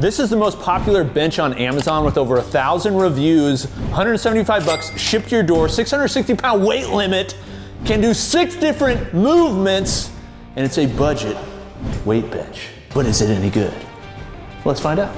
This is the most popular bench on Amazon with over 1,000 reviews, 175 bucks, shipped to your door, 660 pound weight limit, can do 6 different movements, and it's a budget weight bench. But is it any good? Let's find out.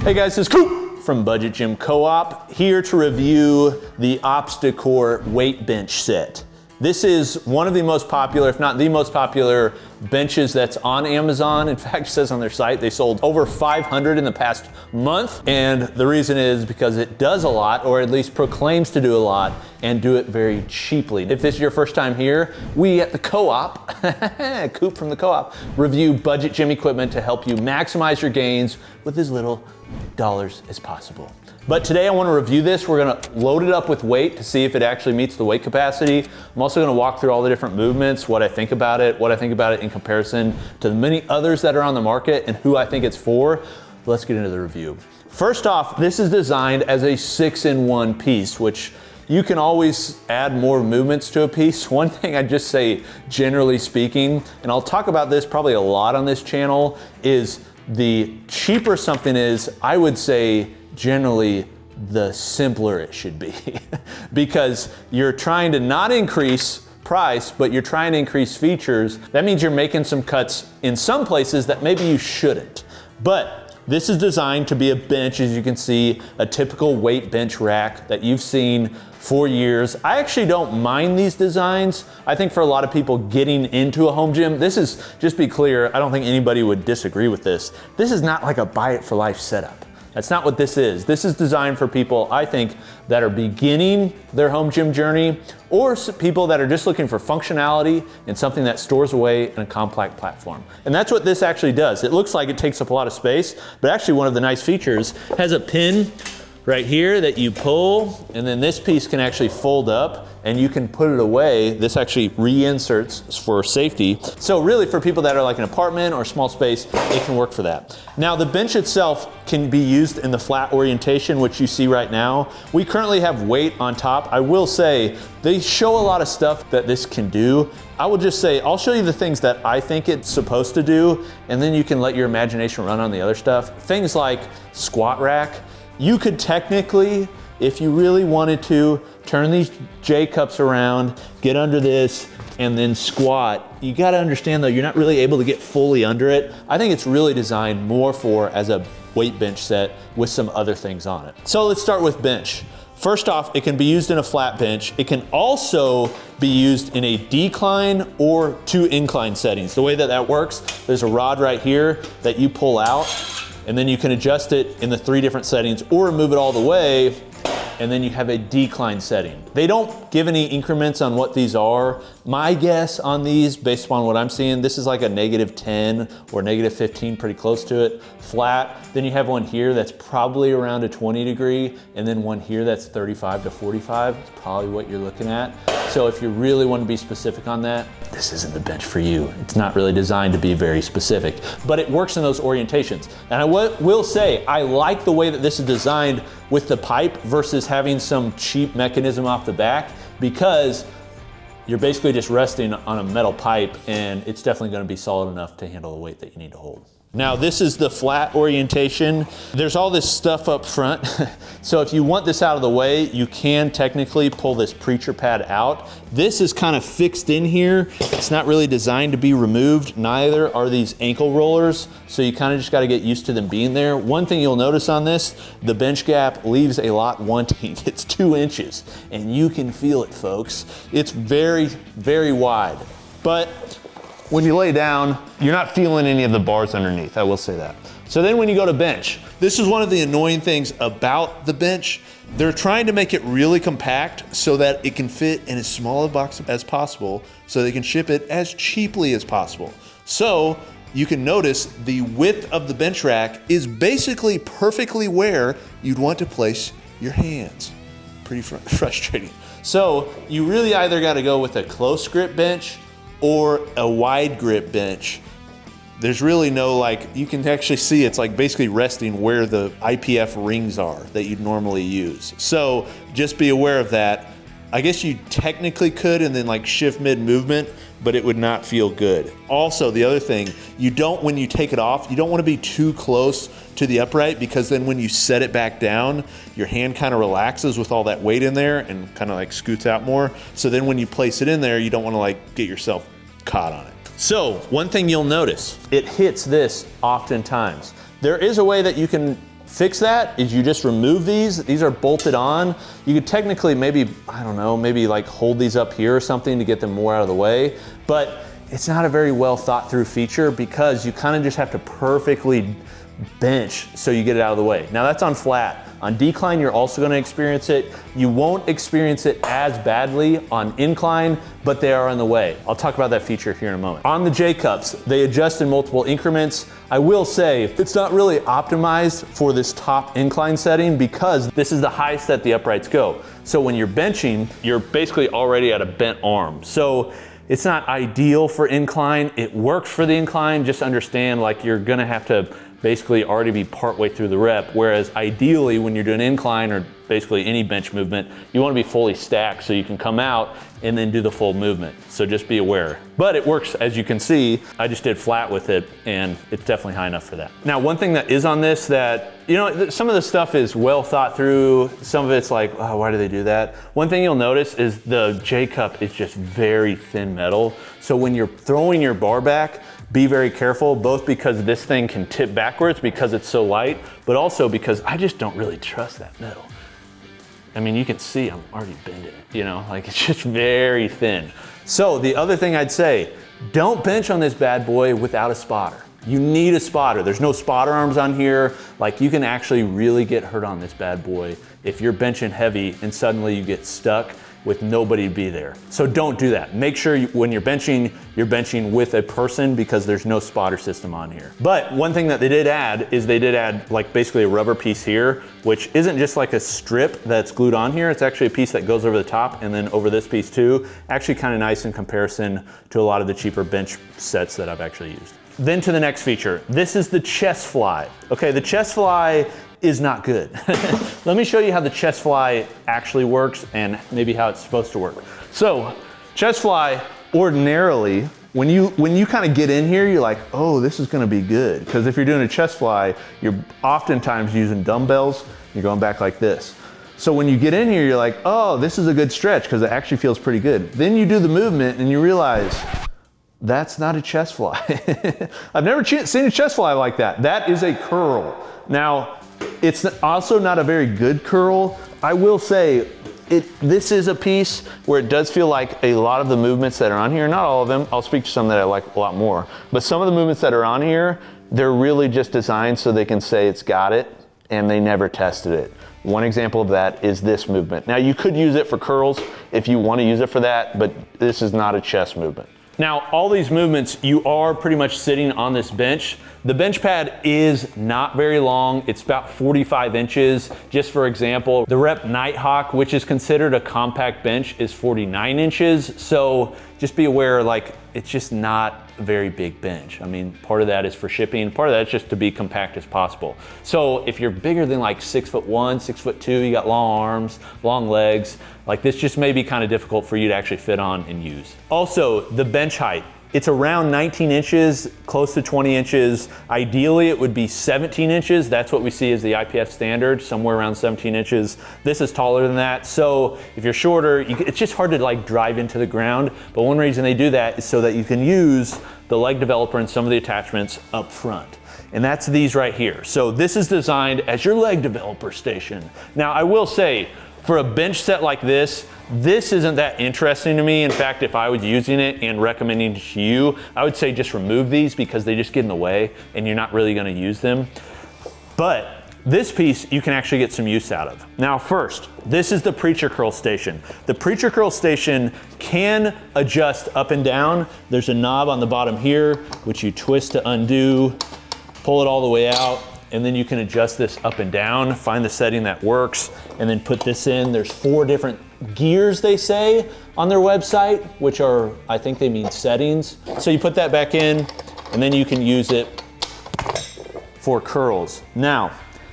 Hey guys, this is Coop from Budget Gym Co-op, here to review the Obstacore weight bench set. This is one of the most popular, if not the most popular, benches that's on Amazon. In fact, it says on their site they sold over 500 in the past month. And the reason is because it does a lot, or at least proclaims to do a lot, and do it very cheaply. If this is your first time here, we at the Co-op, Coop from the Co-op, review budget gym equipment to help you maximize your gains with as little dollars as possible. But today I want to review this. We're going to load it up with weight to see if it actually meets the weight capacity. I'm also going to walk through all the different movements, what I think about it in comparison to the many others that are on the market, and who I think it's for. Let's get into the review. First off, this is designed as a 6-in-1 piece, which you can always add more movements to a piece. One thing I'd just say, generally speaking, and I'll talk about this probably a lot on this channel, is the cheaper something is, I would say generally the simpler it should be. Because you're trying to not increase price, but you're trying to increase features. That means you're making some cuts in some places that maybe you shouldn't. But this is designed to be a bench, as you can see, a typical weight bench rack that you've seen for years. I actually don't mind these designs. I think for a lot of people getting into a home gym, this is, just be clear, I don't think anybody would disagree with this. This is not like a buy it for life setup. That's not what this is. This is designed for people, I think, that are beginning their home gym journey, or people that are just looking for functionality and something that stores away in a compact platform. And that's what this actually does. It looks like it takes up a lot of space, but actually one of the nice features has a pin right here that you pull, and then this piece can actually fold up and you can put it away. This actually reinserts for safety. So really for people that are like an apartment or small space, it can work for that. Now the bench itself can be used in the flat orientation, which you see right now. We currently have weight on top. I will say they show a lot of stuff that this can do. I will just say, I'll show you the things that I think it's supposed to do, and then you can let your imagination run on the other stuff. Things like squat rack. You could technically, if you really wanted to, turn these J-cups around, get under this, and then squat. You gotta understand though, you're not really able to get fully under it. I think it's really designed more for as a weight bench set with some other things on it. So let's start with bench. First off, it can be used in a flat bench. It can also be used in a decline or 2 incline settings. The way that that works, there's a rod right here that you pull out, and then you can adjust it in the 3 different settings or move it all the way, and then you have a decline setting. They don't give any increments on what these are. My guess on these, based upon what I'm seeing, this is like a -10 or -15, pretty close to it, flat. Then you have one here that's probably around a 20 degree, and then one here that's 35 to 45. It's probably what you're looking at. So if you really want to be specific on that, this isn't the bench for you. It's not really designed to be very specific, but it works in those orientations. And I will say, I like the way that this is designed with the pipe versus having some cheap mechanism off the back, because you're basically just resting on a metal pipe, and it's definitely going to be solid enough to handle the weight that you need to hold. Now this is the flat orientation. There's all this stuff up front. So if you want this out of the way, you can technically pull this preacher pad out. This is kind of fixed in here. It's not really designed to be removed. Neither are these ankle rollers. So you kind of just got to get used to them being there. One thing you'll notice on this, the bench gap leaves a lot wanting. It's 2 inches, and you can feel it, folks. It's very, very wide. But when you lay down, you're not feeling any of the bars underneath, I will say that. So then when you go to bench, this is one of the annoying things about the bench. They're trying to make it really compact so that it can fit in as small a box as possible, so they can ship it as cheaply as possible. So you can notice the width of the bench rack is basically perfectly where you'd want to place your hands. Pretty frustrating. So you really either got to go with a close grip bench or a wide grip bench. There's really no, like, you can actually see it's like basically resting where the IPF rings are that you'd normally use. So just be aware of that. I guess you technically could and then like shift mid movement, but it would not feel good. Also, the other thing, when you take it off, you don't want to be too close to the upright, because then when you set it back down, your hand kind of relaxes with all that weight in there and kind of like scoots out more. So then when you place it in there, you don't want to like get yourself caught on it. So one thing you'll notice, it hits this oftentimes. There is a way that you can fix that, is you just remove these. These are bolted on. You could technically maybe, I don't know, maybe like hold these up here or something to get them more out of the way, but it's not a very well thought through feature, because you kind of just have to perfectly bench so you get it out of the way. Now that's on flat. On decline, you're also going to experience it. You won't experience it as badly on incline, but they are in the way. I'll talk about that feature here in a moment. On the J-cups, they adjust in multiple increments. I will say it's not really optimized for this top incline setting, because this is the highest that the uprights go. So when you're benching, you're basically already at a bent arm. So it's not ideal for incline. It works for the incline. Just understand, like, you're gonna have to basically already be partway through the rep, whereas ideally when you're doing incline or basically any bench movement, you want to be fully stacked so you can come out and then do the full movement. So just be aware. But it works, as you can see. I just did flat with it, and it's definitely high enough for that. Now, one thing that is on this that, you know, some of the stuff is well thought through. Some of it's like, oh, why do they do that? One thing you'll notice is the J-cup is just very thin metal. So when you're throwing your bar back, be very careful, both because this thing can tip backwards because it's so light, but also because I just don't really trust that metal. I mean, you can see I'm already bending it, you know, like it's just very thin. So the other thing I'd say, don't bench on this bad boy without a spotter. You need a spotter. There's no spotter arms on here. Like, you can actually really get hurt on this bad boy if you're benching heavy and suddenly you get stuck with nobody to be there. So don't do that. Make sure when you're benching with a person, because there's no spotter system on here. But one thing that they did add is they did add like basically a rubber piece here, which isn't just like a strip that's glued on here. It's actually a piece that goes over the top and then over this piece too. Actually kind of nice in comparison to a lot of the cheaper bench sets that I've actually used. Then to the next feature. This is the chest fly. Okay, the chest fly is not good. Let me show you how the chest fly actually works and maybe how it's supposed to work. So, chest fly, ordinarily, when you kind of get in here, you're like, oh, this is gonna be good. Because if you're doing a chest fly, you're oftentimes using dumbbells, you're going back like this. So when you get in here, you're like, oh, this is a good stretch because it actually feels pretty good. Then you do the movement and you realize, that's not a chest fly. I've never seen a chest fly like that. That is a curl. Now, it's also not a very good curl. I will say, this is a piece where it does feel like a lot of the movements that are on here, not all of them, I'll speak to some that I like a lot more, but some of the movements that are on here, they're really just designed so they can say it's got it, and they never tested it. One example of that is this movement. Now, you could use it for curls if you want to use it for that, but this is not a chest movement. Now, all these movements, you are pretty much sitting on this bench. The bench pad is not very long. It's about 45 inches. Just for example, the Rep Nighthawk, which is considered a compact bench, is 49 inches. So just be aware, like, it's just not a very big bench. I mean, part of that is for shipping. Part of that is just to be compact as possible. So if you're bigger than like 6'1", 6'2", you got long arms, long legs, like this just may be kind of difficult for you to actually fit on and use. Also, the bench height. It's around 19 inches, close to 20 inches. Ideally, it would be 17 inches. That's what we see as the IPF standard, somewhere around 17 inches. This is taller than that. So if you're shorter, it's just hard to like drive into the ground. But one reason they do that is so that you can use the leg developer and some of the attachments up front. And that's these right here. So this is designed as your leg developer station. Now, I will say, for a bench set like this isn't that interesting to me. In fact, if I was using it and recommending it to you, I would say just remove these because they just get in the way and you're not really gonna use them. But this piece you can actually get some use out of. Now first, this is the Preacher Curl Station. The Preacher Curl Station can adjust up and down. There's a knob on the bottom here, which you twist to undo, pull it all the way out, and then you can adjust this up and down, find the setting that works, and then put this in. There's 4 different gears, they say, on their website, which are, I think they mean settings. So you put that back in, and then you can use it for curls. Now,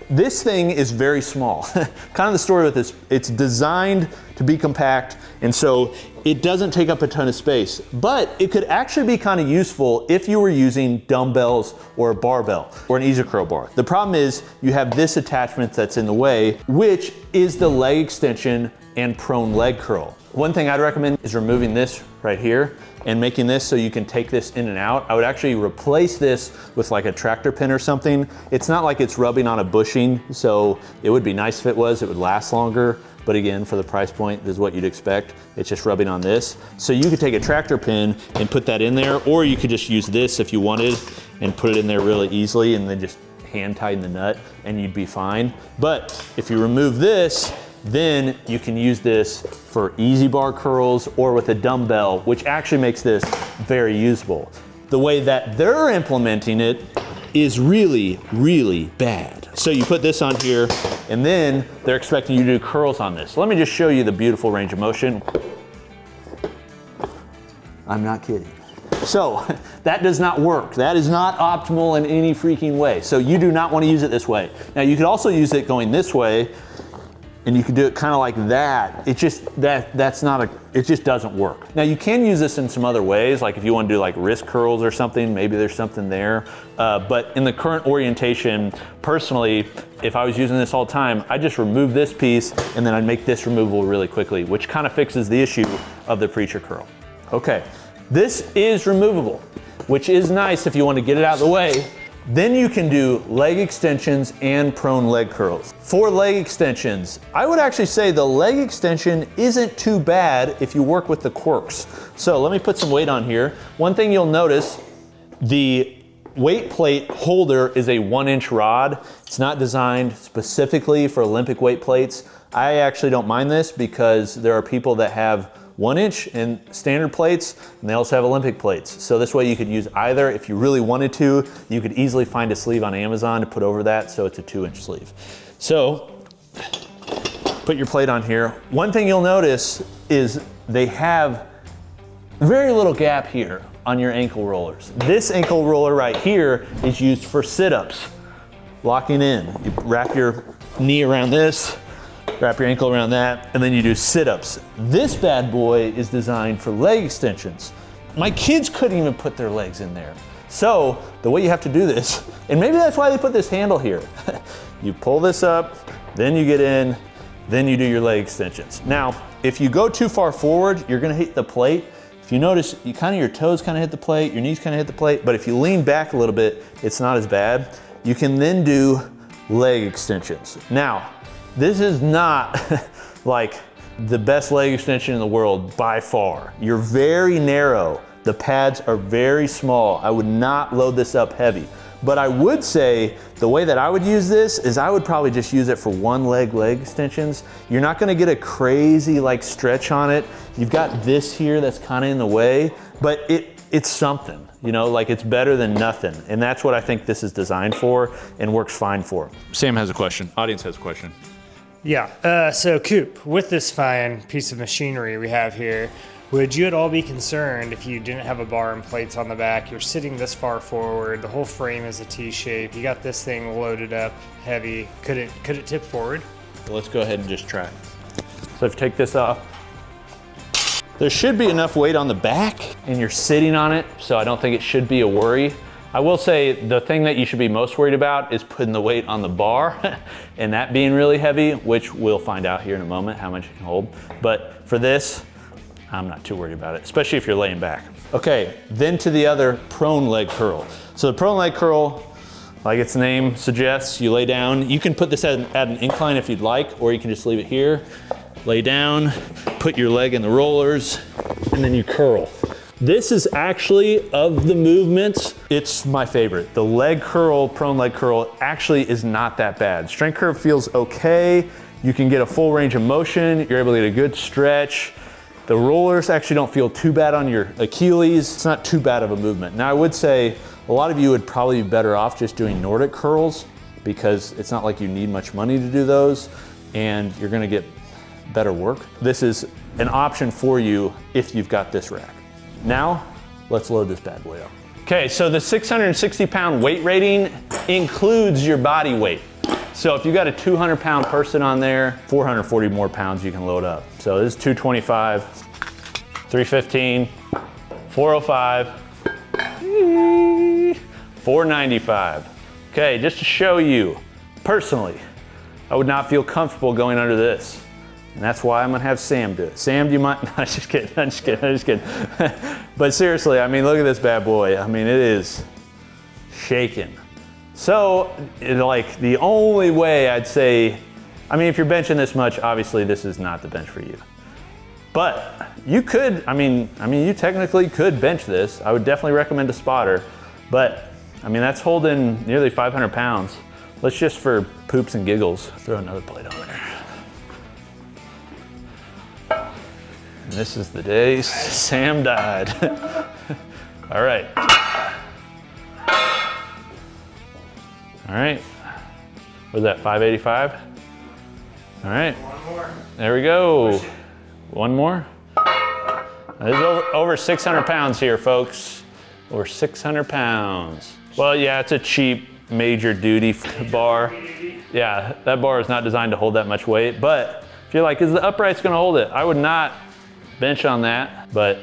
this thing is very small. Kind of the story with this, it's designed to be compact. And so it doesn't take up a ton of space, but it could actually be kind of useful if you were using dumbbells or a barbell or an easy curl bar. The problem is you have this attachment that's in the way, which is the leg extension and prone leg curl. One thing I'd recommend is removing this right here and making this so you can take this in and out. I would actually replace this with like a tractor pin or something. It's not like it's rubbing on a bushing, so it would be nice if it was, it would last longer. But again, for the price point, this is what you'd expect. It's just rubbing on this. So you could take a tractor pin and put that in there, or you could just use this if you wanted and put it in there really easily and then just hand tighten the nut and you'd be fine. But if you remove this, then you can use this for easy bar curls or with a dumbbell, which actually makes this very usable. The way that they're implementing it is really, really bad. So you put this on here and then they're expecting you to do curls on this. Let me just show you the beautiful range of motion. I'm not kidding. So that does not work. That is not optimal in any freaking way. So you do not want to use it this way. Now you could also use it going this way, and you can do it kind of like that. It just, it just doesn't work. Now you can use this in some other ways, like if you want to do like wrist curls or something, maybe there's something there. But in the current orientation, personally, if I was using this all the time, I'd just remove this piece and then I'd make this removable really quickly, which kind of fixes the issue of the preacher curl. Okay, this is removable, which is nice if you want to get it out of the way. Then you can do leg extensions and prone leg curls. For leg extensions, I would actually say the leg extension isn't too bad if you work with the quirks. So let me put some weight on here. One thing you'll notice, the weight plate holder is a 1-inch rod. It's not designed specifically for Olympic weight plates. I actually don't mind this because there are people that have 1-inch and standard plates, and they also have Olympic plates. So this way you could use either. If you really wanted to, you could easily find a sleeve on Amazon to put over that, so it's a 2-inch sleeve. So put your plate on here. One thing you'll notice is they have very little gap here on your ankle rollers. This ankle roller right here is used for sit-ups, locking in. You wrap your knee around this, wrap your ankle around that, and then you do sit-ups. This bad boy is designed for leg extensions. My kids couldn't even put their legs in there. So the way you have to do this, and maybe that's why they put this handle here. You pull this up, then you get in, then you do your leg extensions. Now, if you go too far forward, you're gonna hit the plate. If you notice, your toes kind of hit the plate, your knees kind of hit the plate, but if you lean back a little bit, it's not as bad. You can then do leg extensions. Now, this is not like the best leg extension in the world by far. You're very narrow. The pads are very small. I would not load this up heavy. But I would say the way that I would use this is I would probably just use it for one leg extensions. You're not gonna get a crazy like stretch on it. You've got this here that's kind of in the way, but it's something, you know, like it's better than nothing. And that's what I think this is designed for and works fine for. Sam has a question, audience has a question. Yeah, so Coop, with this fine piece of machinery we have here, would you at all be concerned if you didn't have a bar and plates on the back, you're sitting this far forward, the whole frame is a T-shape, you got this thing loaded up heavy, could it tip forward? Well, let's go ahead and just try it. So if you take this off, there should be enough weight on the back and you're sitting on it, so I don't think it should be a worry. I will say the thing that you should be most worried about is putting the weight on the bar and that being really heavy, which we'll find out here in a moment how much it can hold. But for this, I'm not too worried about it, especially if you're laying back. Okay, then to the other prone leg curl. So the prone leg curl, like its name suggests, you lay down. You can put this at an incline if you'd like, or you can just leave it here. Lay down, put your leg in the rollers, and then you curl. This is actually, of the movements, it's my favorite. The leg curl, prone leg curl, actually is not that bad. Strength curve feels okay. You can get a full range of motion. You're able to get a good stretch. The rollers actually don't feel too bad on your Achilles. It's not too bad of a movement. Now I would say a lot of you would probably be better off just doing Nordic curls because it's not like you need much money to do those and you're gonna get better work. This is an option for you if you've got this rack. Now, let's load this bad boy up. Okay, so the 660-pound weight rating includes your body weight. So if you got a 200-pound person on there, 440 more pounds you can load up. So this is 225, 315, 405, 495. Okay, just to show you, personally, I would not feel comfortable going under this. And that's why I'm gonna have Sam do it. Sam, do you mind? No, just kidding, I'm just kidding. But seriously, I mean, look at this bad boy. I mean, it is shaking. So, like, the only way I'd say, I mean, if you're benching this much, obviously this is not the bench for you. But you could, I mean, you technically could bench this. I would definitely recommend a spotter. But, I mean, that's holding nearly 500 pounds. Let's just, for poops and giggles, throw another plate on there. And this is the day Sam died. All right. All right. Was that 585? All right. One more. There we go. One more. There's over 600 pounds here, folks. Over 600 pounds. Well, yeah, it's a cheap major duty bar. Yeah, that bar is not designed to hold that much weight, but if you're like, is the upright's gonna hold it? I would not bench on that, but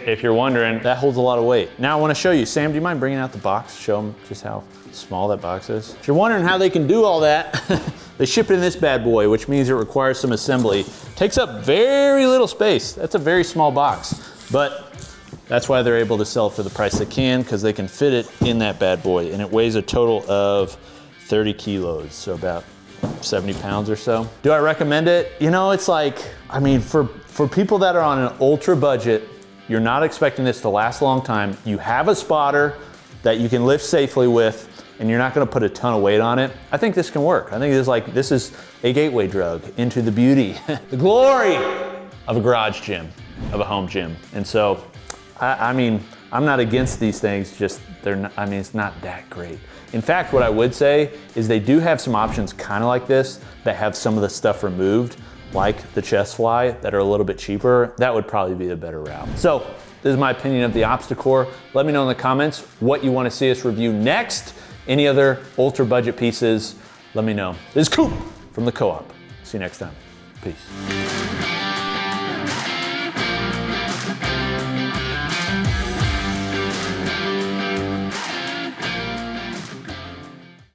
if you're wondering, that holds a lot of weight. Now I wanna show you. Sam, do you mind bringing out the box? Show them just how small that box is. If you're wondering how they can do all that, they ship it in this bad boy, which means it requires some assembly. Takes up very little space. That's a very small box, but that's why they're able to sell it for the price they can, because they can fit it in that bad boy, and it weighs a total of 30 kilos, so about 70 pounds or so. Do I recommend it? You know, it's like, I mean, for people that are on an ultra budget, you're not expecting this to last a long time. You have a spotter that you can lift safely with, and you're not gonna put a ton of weight on it. I think this can work. I think this is a gateway drug into the beauty, the glory of a garage gym, of a home gym. And so, I mean, I'm not against these things, just they're not, I mean, it's not that great. In fact, what I would say is they do have some options kind of like this that have some of the stuff removed, like the chest fly, that are a little bit cheaper. That would probably be a better route. So this is my opinion of the Obstacore. Let me know in the comments what you want to see us review next. Any other ultra budget pieces, let me know. This is Coop from the Co-op. See you next time. Peace.